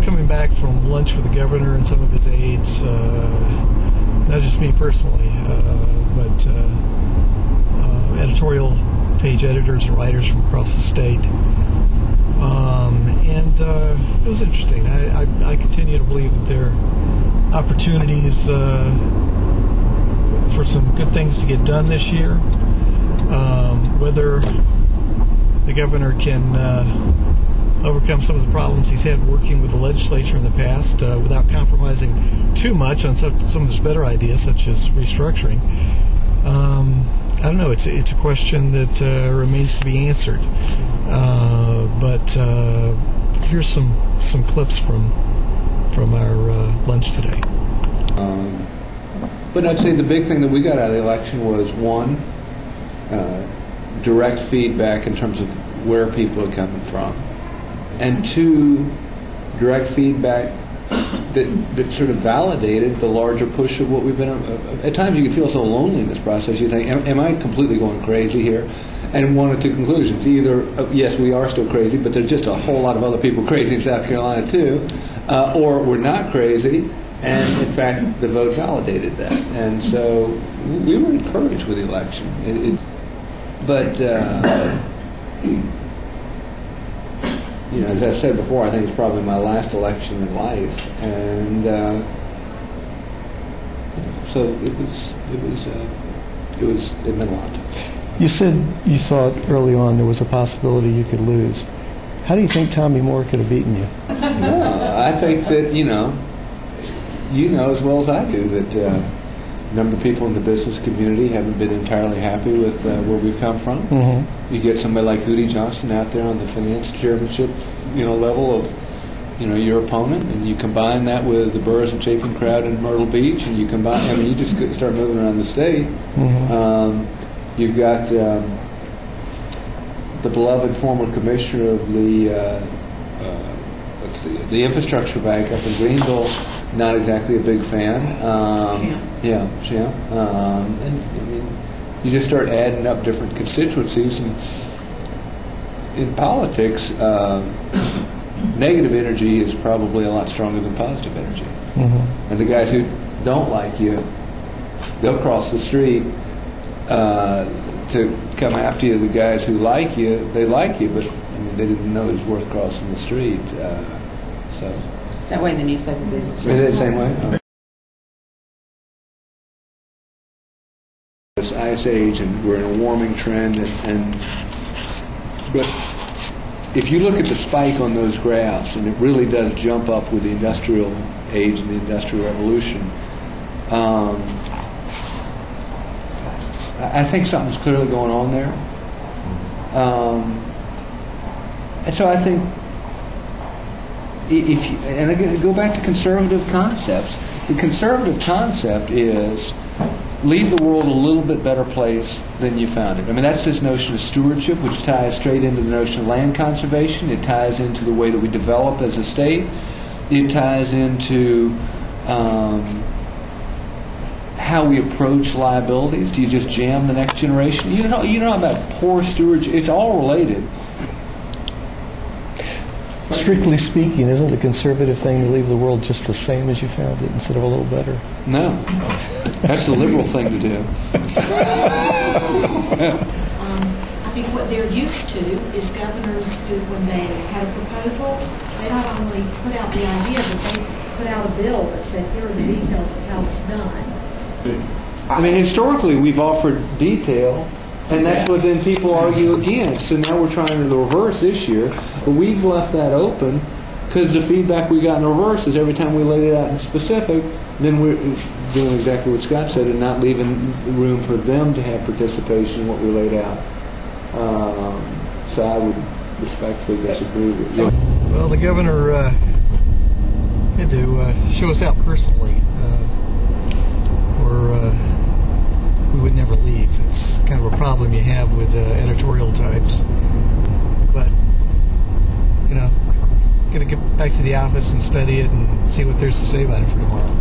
was coming back from lunch with the governor and some of his aides, not just me personally, but editorial page editors and writers from across the state. And it was interesting. I continue to believe that there are opportunities for some good things to get done this year. Whether the governor can overcome some of the problems he's had working with the legislature in the past without compromising too much on some of his better ideas, such as restructuring. I don't know. It's a question that remains to be answered. But here's some clips from our lunch today. But I'd say the big thing that we got out of the election was, one, direct feedback in terms of where people are coming from, and two, direct feedback that sort of validated the larger push of what we've been. At times you can feel so lonely in this process. You think, am I completely going crazy here? And one of two conclusions: either yes, we are still crazy, but there's just a whole lot of other people crazy in South Carolina too, or we're not crazy. And in fact, the vote validated that. And so we were encouraged with the election. But you know, as I said before, I think it's probably my last election in life, and so it meant a lot. You said you thought early on there was a possibility you could lose. How do you think Tommy Moore could have beaten you? No, I think that you know as well as I do that a number of people in the business community haven't been entirely happy with where we've come from. Mm-hmm. You get somebody like Hootie Johnson out there on the finance chairmanship, level of, your opponent, and you combine that with the Burrs and Chapin crowd in Myrtle Beach, and you just start moving around the state. Mm-hmm. You've got the beloved former commissioner of the infrastructure bank up in Greenville. Not exactly a big fan. Jim. And you just start adding up different constituencies. And in politics, negative energy is probably a lot stronger than positive energy. Mm-hmm. And the guys who don't like you, they'll cross the street to come after you. The guys who like you, they like you, but they didn't know it was worth crossing the street. That way in the newspaper business. Is it the same way? This ice age, and we're in a warming trend, but if you look at the spike on those graphs, and it really does jump up with the industrial age and the industrial revolution, I think something's clearly going on there. And so I think and again, go back to conservative concepts. The conservative concept is leave the world a little bit better place than you found it. That's this notion of stewardship, which ties straight into the notion of land conservation. It ties into the way that we develop as a state. It ties into how we approach liabilities. Do you just jam the next generation? You know about poor stewardship. It's all related. Strictly speaking, isn't the conservative thing to leave the world just the same as you found it instead of a little better? No. That's the liberal thing to do. I think what they're used to is governors do when they had a proposal, they not only put out the idea, but they put out a bill that said, here are the details of how it's done. Historically, we've offered detail, and that's what then people argue against. So now we're trying the reverse this year, but we've left that open because the feedback we got in the reverse is every time we laid it out in specific, then we're doing exactly what Scott said and not leaving room for them to have participation in what we laid out. So I would respectfully disagree with you. Well, the governor had to show us out personally, or we would never leave. It's kind of a problem you have with editorial types. But, going to get back to the office and study it and see what there's to say about it for tomorrow.